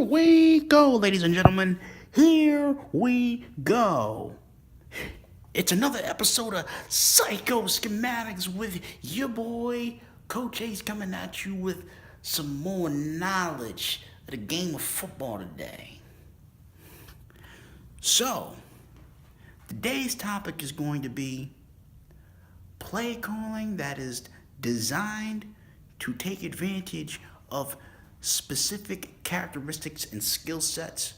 we go, ladies and gentlemen. Here we go. It's another episode of Psycho Schematics with your boy, Coach Ace, coming at you with some more knowledge of the game of football today. So, today's topic is going to be play calling that is designed to take advantage of specific characteristics and skill sets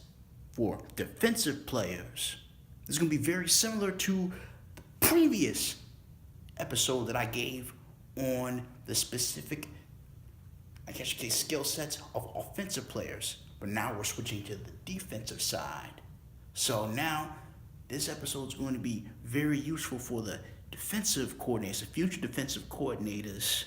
for defensive players. This is going to be very similar to the previous episode that I gave on the specific, I guess you could say, skill sets of offensive players. But now we're switching to the defensive side. So now this episode is going to be very useful for the defensive coordinators, the future defensive coordinators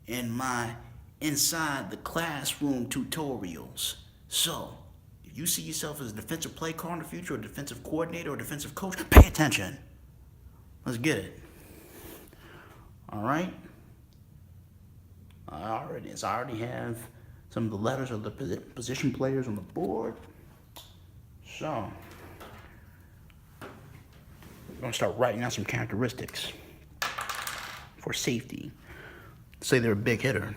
in my inside the classroom tutorials. So, if you see yourself as a defensive play caller in the future, or a defensive coordinator, or a defensive coach, pay attention. Let's get it. All right. I already have some of the letters of the position players on the board. So, we're going to start writing out some characteristics for safety. Say they're a big hitter.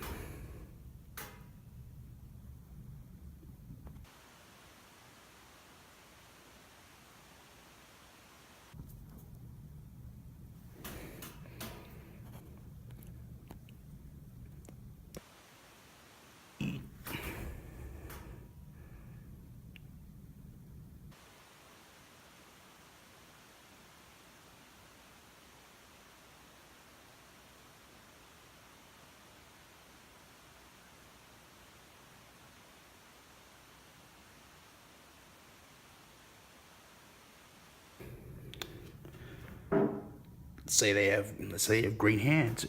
Let's say they have great hands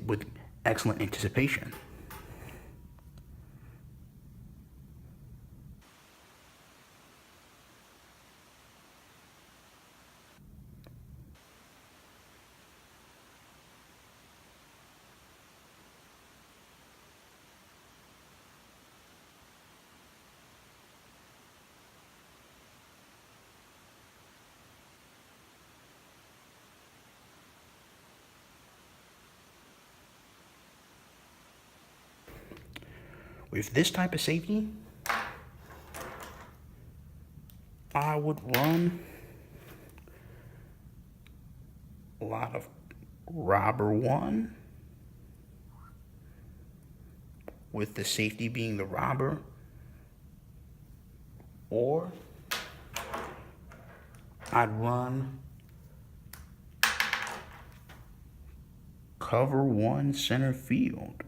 with excellent anticipation. With this type of safety, I would run a lot of robber one, with the safety being the robber, or I'd run cover one center field.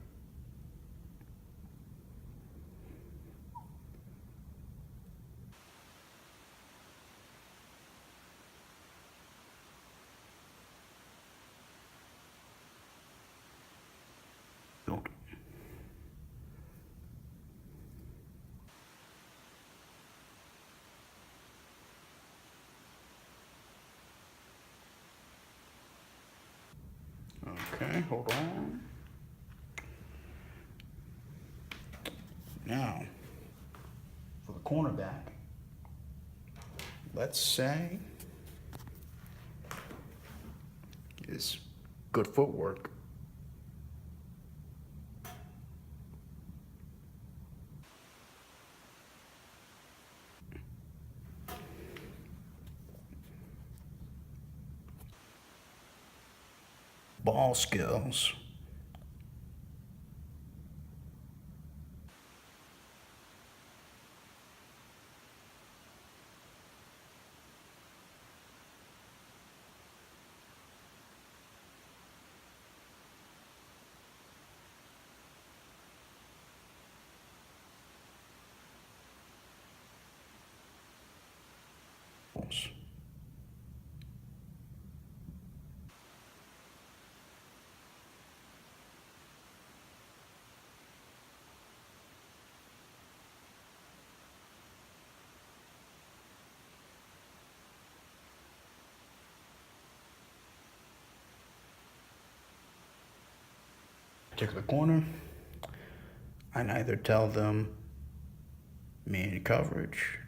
Okay, hold on. Now, for the cornerback, let's say is good footwork. Ball skills. Particular corner, I'd either tell them man coverage,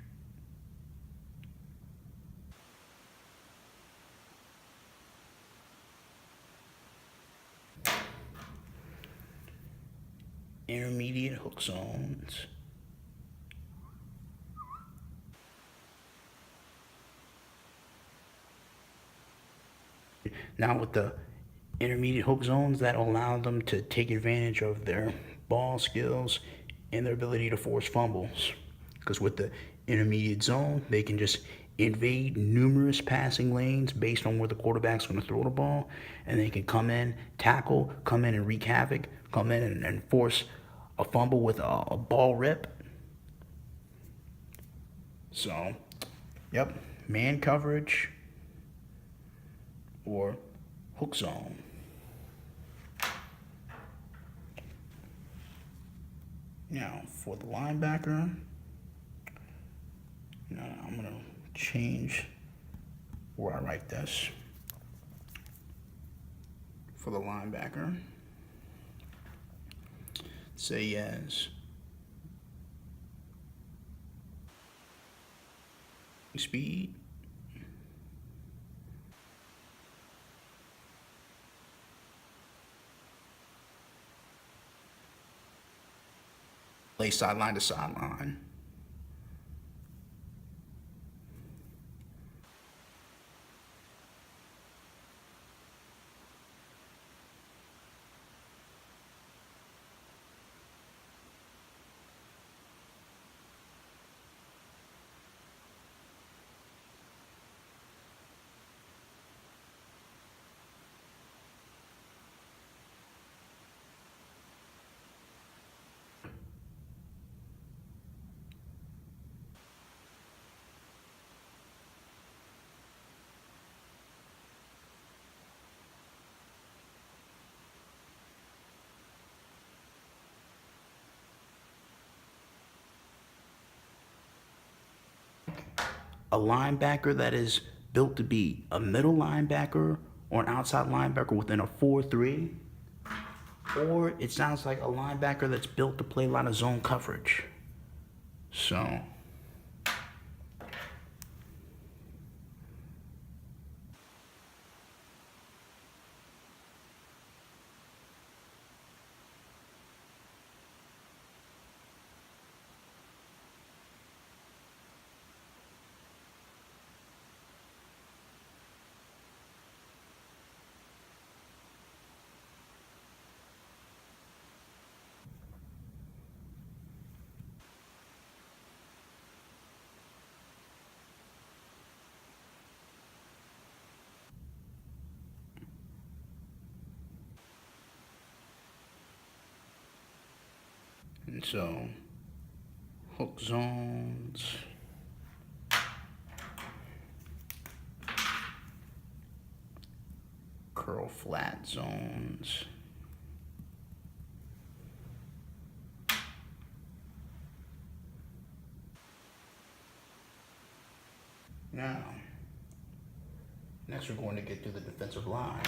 intermediate hook zones, now with the intermediate hook zones, that allow them to take advantage of their ball skills and their ability to force fumbles. Because with the intermediate zone, they can just invade numerous passing lanes based on where the quarterback's going to throw the ball, and they can come in, tackle, come in and wreak havoc, come in and force a fumble with a ball rip. So, yep, man coverage or hook zone. Now, for the linebacker, now I'm going to change where I write this. For the linebacker, say yes. Speed. Play sideline to sideline. A linebacker that is built to be a middle linebacker or an outside linebacker within a 4-3, or it sounds like a linebacker that's built to play a lot of zone coverage. So, and so, hook zones. Curl flat zones. Now, next we're going to get to the defensive line.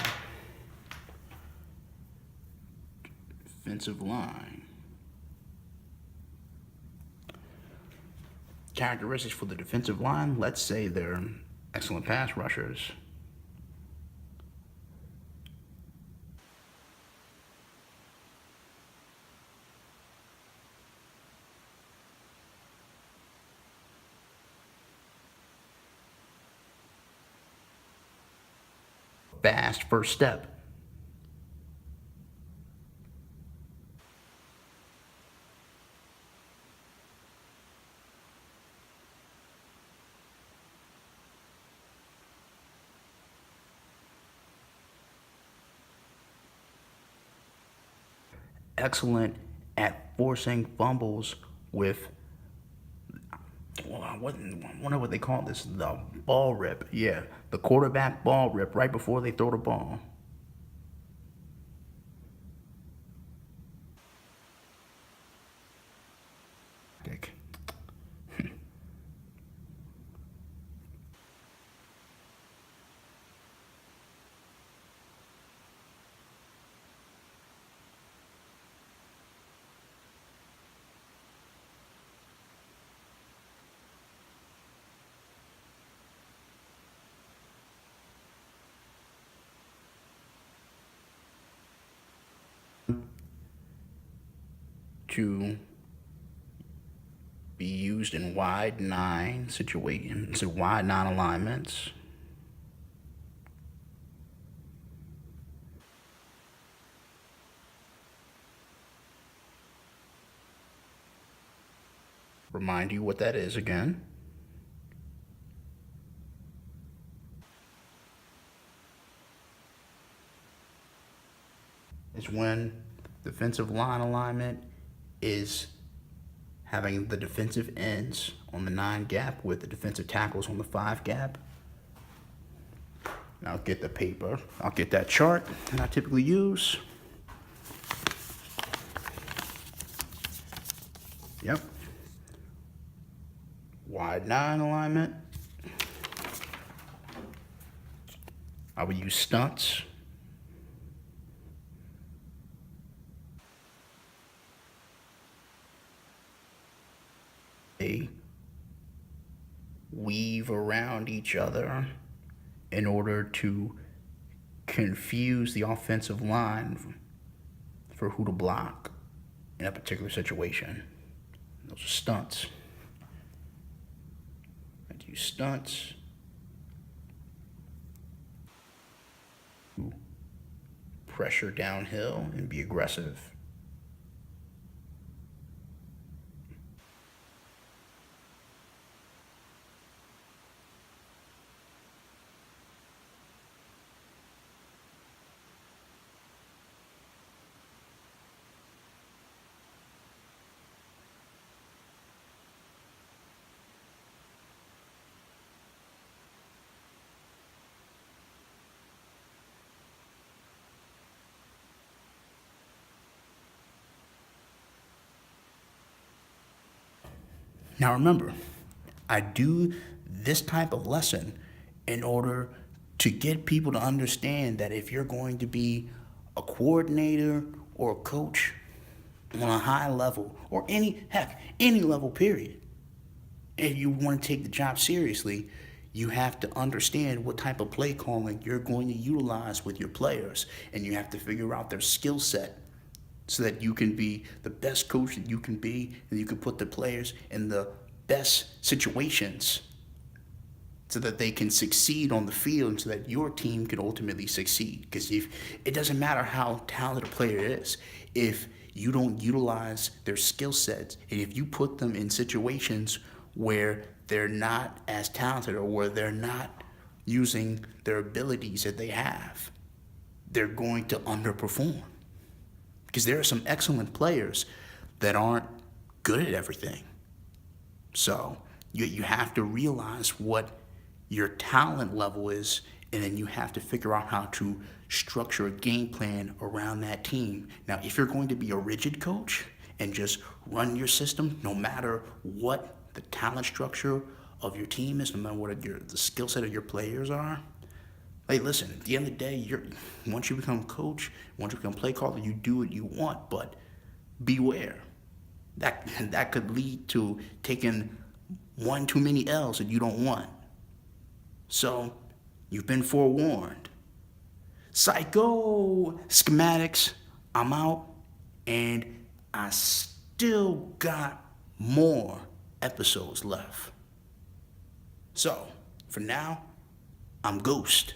Defensive line. Characteristics for the defensive line, let's say they're excellent pass rushers. Fast first step. Excellent at forcing fumbles with, well, I wonder what they call this, the ball rip. Yeah, the quarterback ball rip right before they throw the ball. Dick. to be used in wide nine situations, so wide nine alignments. Remind you what that is again. Is when defensive line alignment is having the defensive ends on the 9 gap with the defensive tackles on the 5 gap. And I'll get the paper. I'll get that chart that I typically use. Yep. Wide 9 alignment. I would use stunts. They weave around each other in order to confuse the offensive line for who to block in a particular situation. Those are stunts. I'd use stunts. Pressure downhill and be aggressive. Now remember, I do this type of lesson in order to get people to understand that if you're going to be a coordinator or a coach on a high level, or any level period, if you want to take the job seriously, you have to understand what type of play calling you're going to utilize with your players, and you have to figure out their skill set so that you can be the best coach that you can be, and you can put the players in the best situations so that they can succeed on the field and so that your team can ultimately succeed. Because if it doesn't matter how talented a player is, if you don't utilize their skill sets, and if you put them in situations where they're not as talented or where they're not using their abilities that they have, they're going to underperform. Because there are some excellent players that aren't good at everything. So you have to realize what your talent level is, and then you have to figure out how to structure a game plan around that team. Now, if you're going to be a rigid coach and just run your system, no matter what the talent structure of your team is, no matter what the skill set of your players are, hey, listen, at the end of the day, once you become a coach, once you become play caller, you do what you want, but beware. That could lead to taking one too many L's that you don't want. So, you've been forewarned. Psycho Schematics, I'm out, and I still got more episodes left. So, for now, I'm Ghost.